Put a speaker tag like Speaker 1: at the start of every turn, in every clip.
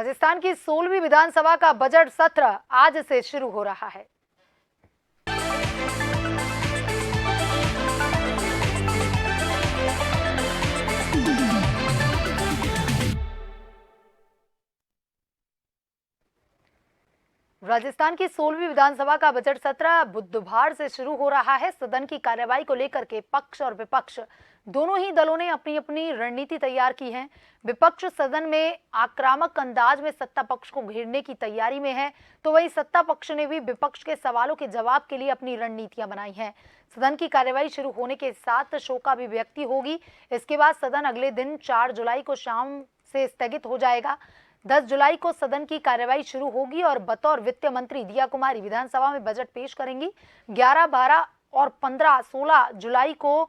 Speaker 1: राजस्थान की 16वीं विधानसभा का बजट सत्र आज से शुरू हो रहा है। राजस्थान की 16वीं विधानसभा का बजट सत्र बुधवार से शुरू हो रहा है। सदन की कार्यवाही को लेकर के पक्ष और विपक्ष दोनों ही दलों ने अपनी अपनी रणनीति तैयार की है। विपक्ष सदन में आक्रामक अंदाज में सत्ता पक्ष को घेरने की तैयारी में है, तो वहीं सत्ता पक्ष ने भी विपक्ष के सवालों के जवाब के लिए अपनी रणनीतियां बनाई हैं। सदन की कार्यवाही शुरू होने के साथ शोकाभिव्यक्ति होगी। इसके बाद सदन अगले दिन 4 जुलाई को शाम से स्थगित हो जाएगा। 10 जुलाई को सदन की कार्यवाही शुरू होगी और बतौर वित्त मंत्री दिया कुमारी विधानसभा में बजट पेश करेंगी। 11, 12 और 15, 16 जुलाई को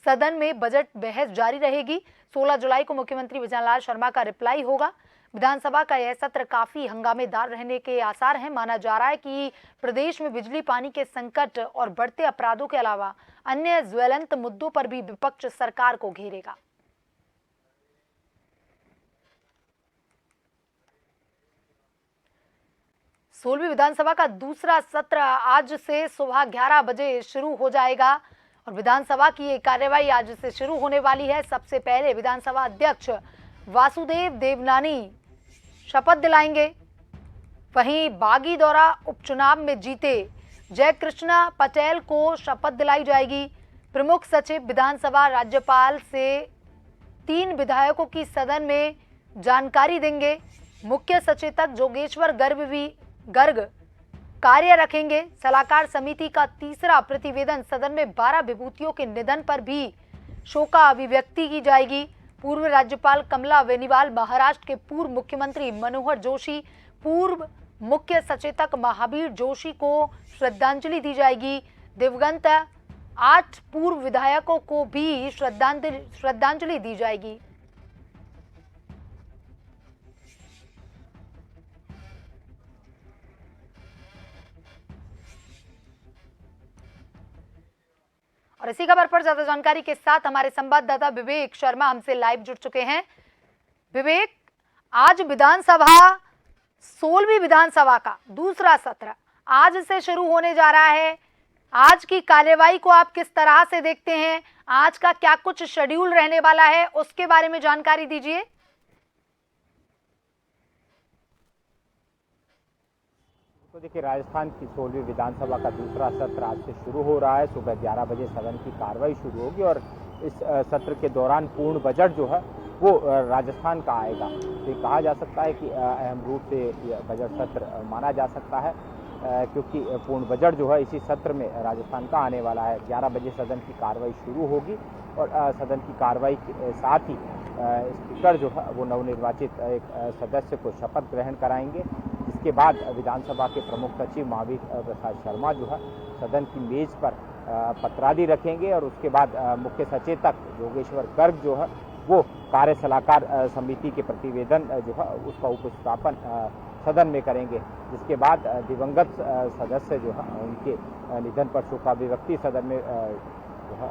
Speaker 1: सदन में बजट बहस जारी रहेगी। 16 जुलाई को मुख्यमंत्री विजयलाल शर्मा का रिप्लाई होगा। विधानसभा का यह सत्र काफी हंगामेदार रहने के आसार हैं। माना जा रहा है कि प्रदेश में बिजली पानी के संकट और बढ़ते अपराधों के अलावा अन्य ज्वलंत मुद्दों पर भी विपक्ष सरकार को घेरेगा। सोलहवीं विधानसभा का दूसरा सत्र आज से सुबह 11 बजे शुरू हो जाएगा और विधानसभा की ये कार्यवाही आज से शुरू होने वाली है। सबसे पहले विधानसभा अध्यक्ष वासुदेव देवनानी शपथ दिलाएंगे। वहीं बागीदौरा उपचुनाव में जीते जयकृष्णा पटेल को शपथ दिलाई जाएगी। प्रमुख सचिव विधानसभा राज्यपाल से 3 विधायकों की सदन में जानकारी देंगे। मुख्य सचेतक जोगेश्वर गर्ग कार्य रखेंगे। सलाहकार समिति का तीसरा प्रतिवेदन सदन में 12 विभूतियों के निधन पर भी शोकाभिव्यक्ति की जाएगी। पूर्व राज्यपाल कमला बेनीवाल, महाराष्ट्र के पूर्व मुख्यमंत्री मनोहर जोशी, पूर्व मुख्य सचेतक महावीर जोशी को श्रद्धांजलि दी जाएगी। दिवंगत 8 पूर्व विधायकों को भी श्रद्धांजलि दी जाएगी। और इसी खबर पर ज्यादा जानकारी के साथ हमारे संवाददाता विवेक शर्मा हमसे लाइव जुड़ चुके हैं। विवेक, आज विधानसभा 16वीं विधानसभा का दूसरा सत्र आज से शुरू होने जा रहा है। आज की कार्यवाही को आप किस तरह से देखते हैं? आज का क्या कुछ शेड्यूल रहने वाला है, उसके बारे में जानकारी दीजिए।
Speaker 2: तो देखिए, राजस्थान की 16वीं विधानसभा का दूसरा सत्र आज से शुरू हो रहा है। सुबह 11 बजे सदन की कार्रवाई शुरू होगी और इस सत्र के दौरान पूर्ण बजट जो है वो राजस्थान का आएगा। तो ये कहा जा सकता है कि अहम रूप से बजट सत्र माना जा सकता है, क्योंकि पूर्ण बजट जो है इसी सत्र में राजस्थान का आने वाला है। 11 बजे सदन की कार्रवाई शुरू होगी और सदन की कार्रवाई के साथ ही स्पीकर जो है वो नवनिर्वाचित एक सदस्य को शपथ ग्रहण कराएंगे। इसके बाद विधानसभा के प्रमुख सचिव महावीर प्रसाद शर्मा जो है सदन की मेज पर पत्रादि रखेंगे और उसके बाद मुख्य सचेतक जोगेश्वर गर्ग जो है वो कार्य सलाहकार समिति के प्रतिवेदन जो है उसका उपस्थापन सदन में करेंगे। जिसके बाद दिवंगत सदस्य जो है उनके निधन पर शोकाभिव्यक्ति सदन में जो है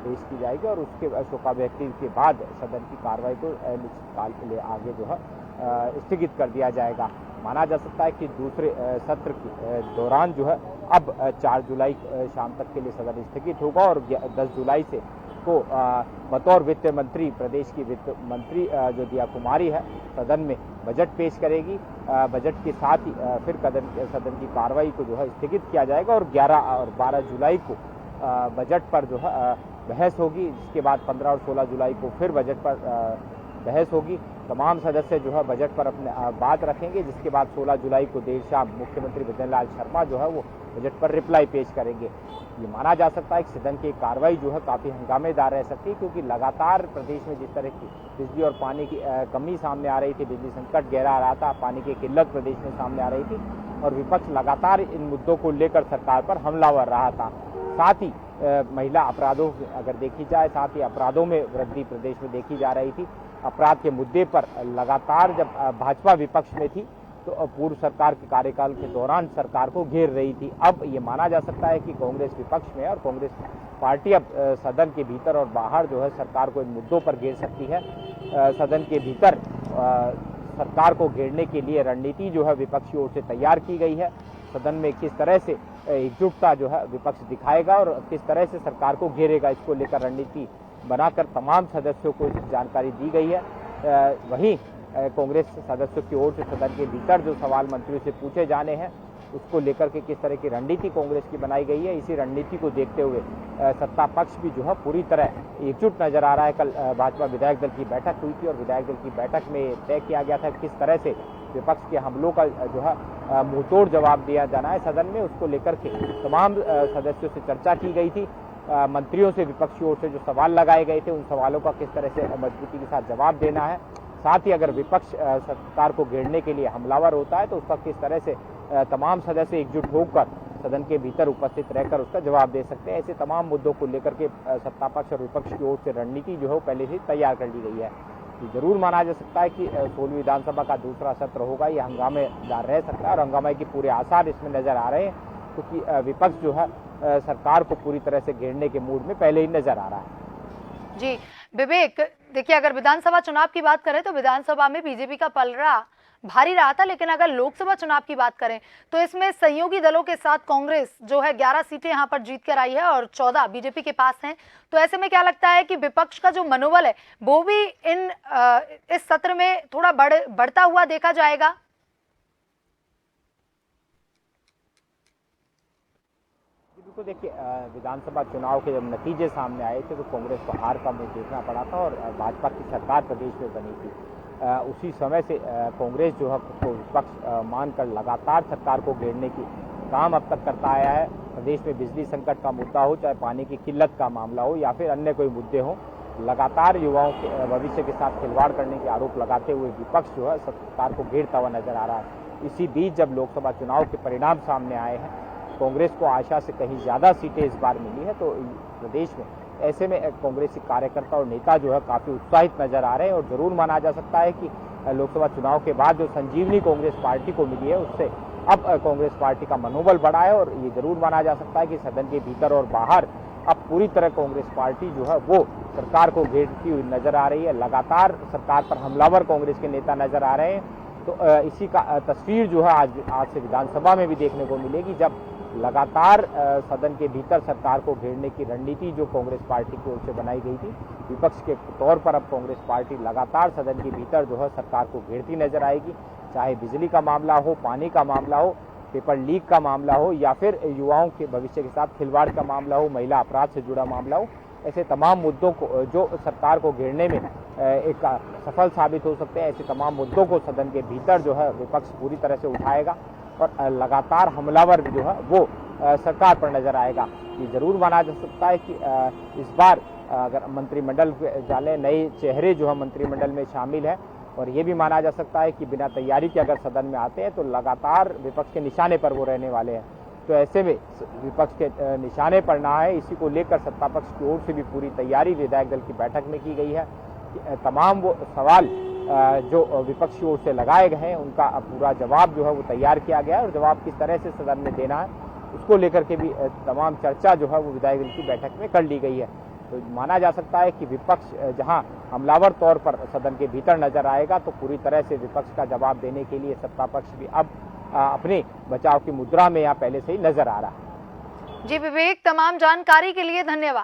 Speaker 2: पेश की जाएगी और उसके शोकाभिव्यक्ति के बाद सदन की कार्रवाई को अनिश्चितकाल के लिए आगे जो है स्थगित कर दिया जाएगा। माना जा सकता है कि दूसरे सत्र के दौरान जो है अब 4 जुलाई शाम तक के लिए सदन स्थगित होगा और 10 जुलाई से तो बतौर वित्त मंत्री प्रदेश की वित्त मंत्री जो दिया कुमारी है सदन में बजट पेश करेगी। बजट के साथ ही फिर सदन की कार्रवाई को जो है स्थगित किया जाएगा और 11 और 12 जुलाई को बजट पर जो है बहस होगी। जिसके बाद 15 और 16 जुलाई को फिर बजट पर बहस होगी। तमाम सदस्य जो है बजट पर अपने बात रखेंगे। जिसके बाद 16 जुलाई को देर शाम मुख्यमंत्री विजयलाल शर्मा जो है वो बजट पर रिप्लाई पेश करेंगे। ये माना जा सकता है कि सदन की कार्रवाई जो है काफ़ी हंगामेदार रह सकती है, क्योंकि लगातार प्रदेश में जिस तरह की बिजली और पानी की कमी सामने आ रही थी, बिजली संकट गहरा आ रहा था, पानी की किल्लत प्रदेश में सामने आ रही थी और विपक्ष लगातार इन मुद्दों को लेकर सरकार पर हमलावर रहा था। साथ ही महिला अपराधों अगर देखी जाए, साथ ही अपराधों में वृद्धि प्रदेश में देखी जा रही थी। अपराध के मुद्दे पर लगातार जब भाजपा विपक्ष में थी तो पूर्व सरकार के कार्यकाल के दौरान सरकार को घेर रही थी। अब ये माना जा सकता है कि कांग्रेस विपक्ष में और कांग्रेस पार्टी अब सदन के भीतर और बाहर जो है सरकार को इन मुद्दों पर घेर सकती है। सदन के भीतर सरकार को घेरने के लिए रणनीति जो है विपक्षी ओर से तैयार की गई है। सदन में किस तरह से एकजुटता जो है विपक्ष दिखाएगा और किस तरह से सरकार को घेरेगा, इसको लेकर रणनीति बनाकर तमाम सदस्यों को जानकारी दी गई है। वहीं कांग्रेस सदस्यों की ओर से सदन के भीतर जो सवाल मंत्रियों से पूछे जाने हैं उसको लेकर के किस तरह की रणनीति कांग्रेस की बनाई गई है, इसी रणनीति को देखते हुए सत्ता पक्ष भी जो है पूरी तरह एकजुट नजर आ रहा है। कल भाजपा विधायक दल की बैठक हुई थी और विधायक दल की बैठक में तय किया गया था किस तरह से विपक्ष के हमलों का जो है मुंहतोड़ जवाब दिया जाना है सदन में, उसको लेकर के तमाम सदस्यों से चर्चा की गई थी। मंत्रियों से विपक्षी ओर से जो सवाल लगाए गए थे उन सवालों का किस तरह से मजबूती के साथ जवाब देना है, साथ ही अगर विपक्ष सरकार को घेरने के लिए हमलावर होता है तो उसका किस तरह से तमाम सदस्य एकजुट होकर सदन के भीतर उपस्थित रहकर उसका जवाब दे सकते हैं। ऐसे तमाम मुद्दों को लेकर के सत्ता पक्ष और विपक्ष की ओर से रणनीति जो है पहले से तैयार कर ली गई है। ये जरूर माना जा सकता है कि 16वीं विधानसभा का दूसरा सत्र होगा, ये हंगामेदार रह सकता है और हंगामे के पूरे आसार इसमें नजर आ रहे हैं क्योंकि विपक्ष जो है सरकार को पूरी तरह से घेरने के मूड में पहले ही नजर आ रहा है।
Speaker 1: जी विवेक, देखिए अगर विधानसभा चुनाव की बात करें तो विधानसभा में बीजेपी का पलड़ा भारी रहा था, लेकिन अगर लोकसभा चुनाव की बात करें तो इसमें सहयोगी दलों के साथ कांग्रेस जो है 11 सीटें यहां पर जीत कर आई है और 14 बीजेपी के पास हैं। तो ऐसे में क्या लगता है कि विपक्ष का जो मनोबल है वो भी इस सत्र में थोड़ा बढ़ता हुआ देखा जाएगा?
Speaker 2: बिल्कुल, देखिए विधानसभा चुनाव के जब नतीजे सामने आए थे तो कांग्रेस को हार का मुंह देखना पड़ा था और भाजपा की सरकार प्रदेश में बनी थी। उसी समय से कांग्रेस जो है को विपक्ष मानकर लगातार सरकार को घेरने की काम अब तक करता आया है। प्रदेश में बिजली संकट का मुद्दा हो, चाहे पानी की किल्लत का मामला हो या फिर अन्य कोई मुद्दे हो, लगातार युवाओं के भविष्य के साथ खिलवाड़ करने के आरोप लगाते हुए विपक्ष जो है सरकार को घेरता हुआ नजर आ रहा है। इसी बीच जब लोकसभा चुनाव के परिणाम सामने आए हैं, कांग्रेस को आशा से कहीं ज्यादा सीटें इस बार मिली है, तो प्रदेश में ऐसे में कांग्रेसी कार्यकर्ता और नेता जो है काफी उत्साहित नजर आ रहे हैं और जरूर माना जा सकता है कि लोकसभा चुनाव के बाद जो संजीवनी कांग्रेस पार्टी को मिली है उससे अब कांग्रेस पार्टी का मनोबल बढ़ा है और ये जरूर माना जा सकता है कि सदन के भीतर और बाहर अब पूरी तरह कांग्रेस पार्टी जो है वो सरकार को घेरती हुई नजर आ रही है। लगातार सरकार पर हमलावर कांग्रेस के नेता नजर आ रहे हैं, तो इसी का तस्वीर जो है आज से विधानसभा में भी देखने को मिलेगी, जब लगातार सदन के भीतर सरकार को घेरने की रणनीति जो कांग्रेस पार्टी की ओर से बनाई गई थी, विपक्ष के तौर पर अब कांग्रेस पार्टी लगातार सदन के भीतर जो है सरकार को घेरती नजर आएगी। चाहे बिजली का मामला हो, पानी का मामला हो, पेपर लीक का मामला हो या फिर युवाओं के भविष्य के साथ खिलवाड़ का मामला हो, महिला अपराध से जुड़ा मामला हो, ऐसे तमाम मुद्दों को जो सरकार को घेरने में एक सफल साबित हो सकते हैं, ऐसे तमाम मुद्दों को सदन के भीतर जो है विपक्ष पूरी तरह से उठाएगा और लगातार हमलावर जो है वो सरकार पर नजर आएगा। ये जरूर माना जा सकता है कि इस बार अगर मंत्रिमंडल जाने नए चेहरे जो है मंत्रिमंडल में शामिल है और ये भी माना जा सकता है कि बिना तैयारी के अगर सदन में आते हैं तो लगातार विपक्ष के निशाने पर वो रहने वाले हैं। तो ऐसे में विपक्ष के निशाने पर ना है, इसी को लेकर सत्ता पक्ष की ओर से भी पूरी तैयारी विधायक दल की बैठक में की गई है। तमाम वो सवाल जो विपक्षी ओर से लगाए गए हैं उनका पूरा जवाब जो है वो तैयार किया गया है और जवाब किस तरह से सदन में देना है उसको लेकर के भी तमाम चर्चा जो है वो विधायक दल की बैठक में कर ली गई है। तो माना जा सकता है कि विपक्ष जहां हमलावर तौर पर सदन के भीतर नजर आएगा तो पूरी तरह से विपक्ष का जवाब देने के लिए सत्ता पक्ष भी अब अपने बचाव की मुद्रा में या पहले से ही नजर आ रहा है।
Speaker 1: जी विवेक, तमाम जानकारी के लिए धन्यवाद।